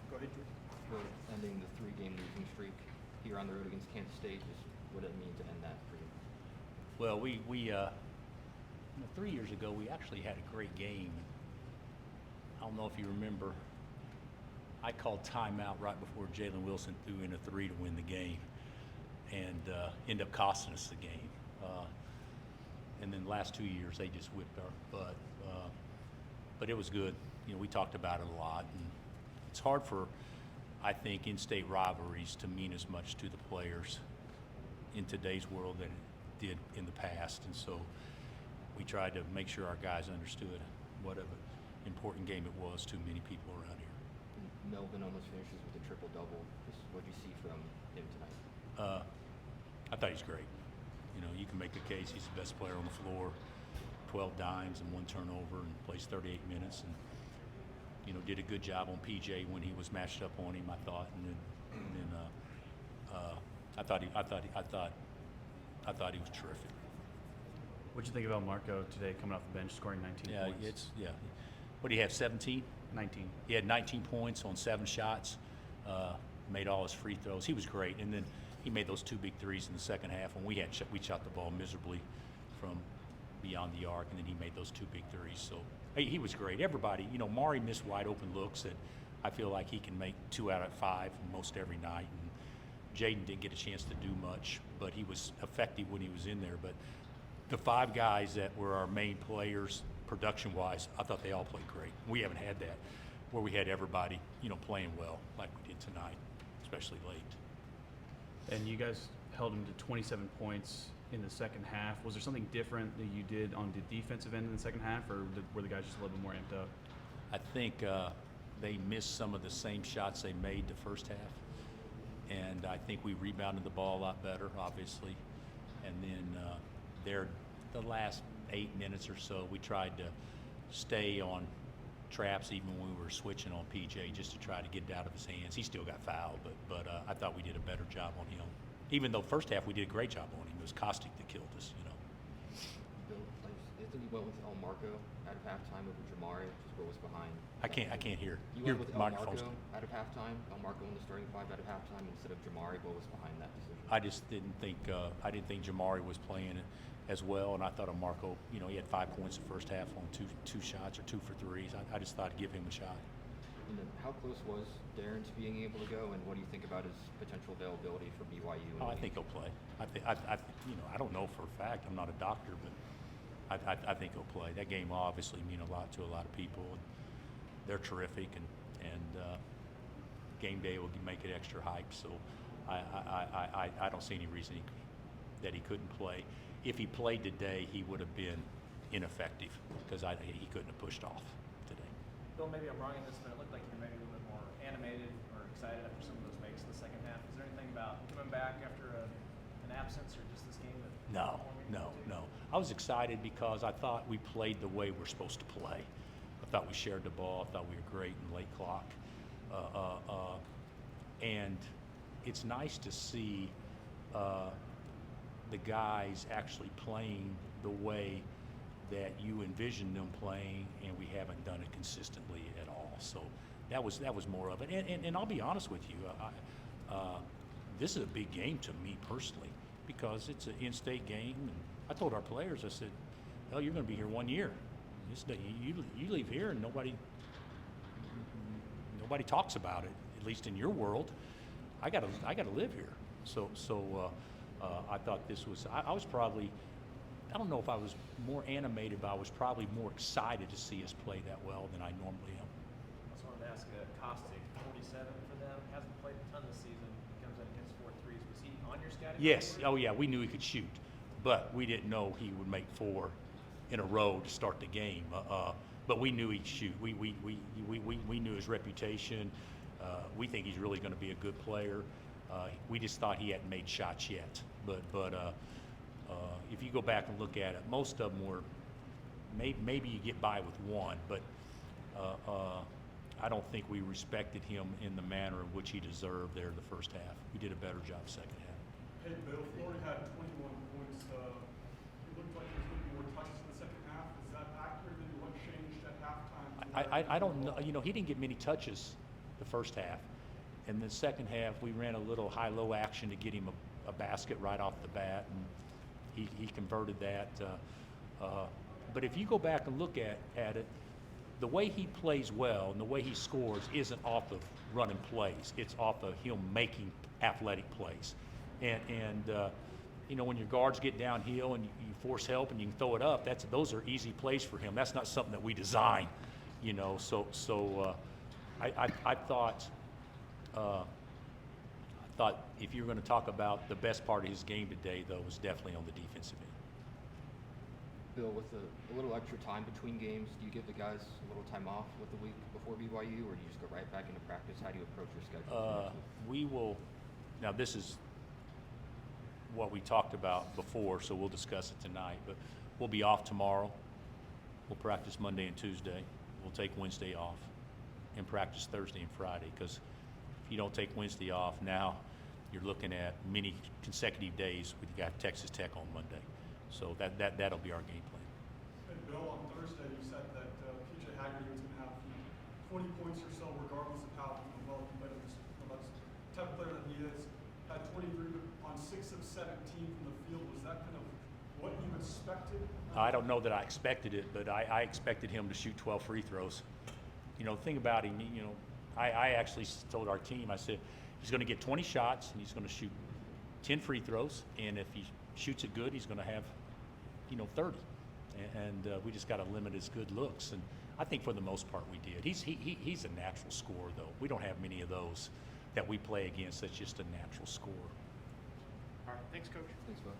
Go ahead, George. For ending the three-game losing streak here on the road against Kansas State, just what did it mean to end that for you? Well, we 3 years ago, we actually had a great game. I don't know if you remember, I called timeout right before Jalen Wilson threw in a three to win the game and ended up costing us the game. And then the last 2 years, they just whipped our butt. But it was good. You know, we talked about it a lot. And it's hard for, I think, in-state rivalries to mean as much to the players in today's world than it did in the past. And so we tried to make sure our guys understood what an important game it was to many people around here. And Melvin almost finishes with a triple-double. Just what did you see from him tonight? I thought he's great. You know, you can make the case he's the best player on the floor. 12 dimes and 1 turnover, and plays 38 minutes, and you know, did a good job on PJ when he was matched up on him. I thought, and then I thought he was terrific. What did you think about Marco today, coming off the bench, scoring 19 points? What do you have? 17. 19. He had 19 points on 7 shots. Made all his free throws. He was great, and then he made those 2 big threes in the second half when we shot the ball miserably from beyond the arc, and then he made those 2 big threes. So he was great. Everybody, you know, Mari missed wide open looks that I feel like he can make 2 out of 5 most every night. And Jaden didn't get a chance to do much, but he was effective when he was in there. But the 5 guys that were our main players, production-wise, I thought they all played great. We haven't had that where we had everybody, you know, playing well like we did tonight, especially late. And you guys held him to 27 points in the second half. Was there something different that you did on the defensive end in the second half, or were the guys just a little bit more amped up? I think they missed some of the same shots they made the first half, and I think we rebounded the ball a lot better, obviously. And then the last 8 minutes or so, we tried to stay on traps even when we were switching on PJ just to try to get it out of his hands. He still got fouled, but I thought we did a better job on him. Even though first half we did a great job on him. It was Kostick that killed us, you know. Bill, Anthony went with El Marco out of halftime over Jamari, just what was behind. I can't hear. You Your went with El microphone's- Marco out of halftime. El Marco in the starting 5 out of halftime instead of Jamari. What was behind that decision? I just didn't think Jamari was playing as well, and I thought Marco, you know, he had 5 points the first half on two shots or 2 for 3s. I just thought I'd give him a shot. And then how close was Darren to being able to go, and what do you think about his potential availability for BYU? I think he'll play. You know, I don't know for a fact. I'm not a doctor, but I think he'll play. That game will obviously mean a lot to a lot of people, and they're terrific, and game day will make it extra hype. So I don't see any reason that he couldn't play. If he played today, he would have been ineffective because he couldn't have pushed off today. Bill, maybe I'm wrong in this, but it looked like you were maybe a little bit more animated or excited after some of those makes in the second half. Is there anything about coming back after an absence or just this game that? No. I was excited because I thought we played the way we're supposed to play. I thought we shared the ball. I thought we were great in late clock. And it's nice to see the guys actually playing the way that you envisioned them playing, and we haven't done it consistently at all. So that was more of it. And I'll be honest with you, this is a big game to me personally because it's an in-state game. And I told our players, I said, "Hell, you're going to be here 1 year. You leave here and nobody talks about it. At least in your world, I got to live here." So I thought this was. I was probably. I don't know if I was more animated, but I was probably more excited to see us play that well than I normally am. I just wanted to ask Kostick, 47 for them, hasn't played a ton this season. He comes in against 4 threes. Was he on your scouting? Yes. report? Oh yeah. We knew he could shoot, but we didn't know he would make 4 in a row to start the game. But we knew he'd shoot. We knew his reputation. We think he's really going to be a good player. We just thought he hadn't made shots yet. But if you go back and look at it, most of them were maybe you get by with 1, but I don't think we respected him in the manner in which he deserved there the first half. We did a better job second half. Hey, Bill, Florida had 21 points. It looked like there was going to be more touches in the second half. Is that accurate? And what changed at halftime? I don't know. You know, he didn't get many touches the first half. And the second half, we ran a little high-low action to get him a basket right off the bat, and he converted that. But if you go back and look at it, the way he plays well and the way he scores isn't off of running plays. It's off of him making athletic plays. And you know, when your guards get downhill and you force help and you can throw it up, those are easy plays for him. That's not something that we design, you know. So I thought if you're going to talk about the best part of his game today, though, was definitely on the defensive end. Bill, with a little extra time between games, do you give the guys a little time off with the week before BYU, or do you just go right back into practice? How do you approach your schedule? for next week? We will, now this is what we talked about before, so we'll discuss it tonight, but we'll be off tomorrow. We'll practice Monday and Tuesday. We'll take Wednesday off and practice Thursday and Friday, because if you don't take Wednesday off, now you're looking at many consecutive days with you got Texas Tech on Monday. So that'll be our game plan. And Bill, on Thursday, you said that PJ Haggerty was going to have 20 points or so, regardless of how well he played. That's the type of player that he is. Had 23 on 6 of 17 from the field. Was that kind of what you expected? I don't know that I expected it, but I expected him to shoot 12 free throws. You know, the thing about him, you know, I actually told our team, I said, he's going to get 20 shots and he's going to shoot 10 free throws, and if he shoots it good, he's going to have, you know, 30. And we just got to limit his good looks, and I think for the most part we did. He's a natural scorer, though. We don't have many of those that we play against that's just a natural scorer. All right, thanks, Coach. Thanks, Bill.